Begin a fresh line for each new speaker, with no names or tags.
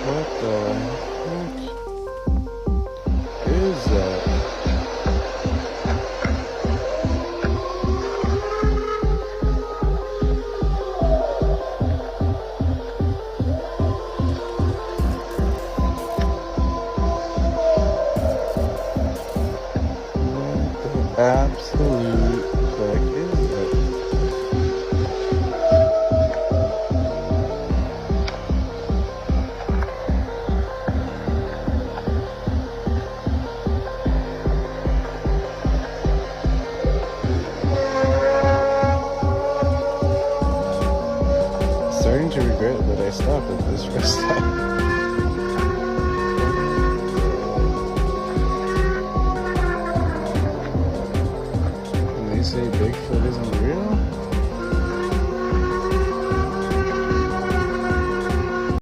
What the heck is that? What the absolute heck is that? Starting to regret that I stopped at this rest stop.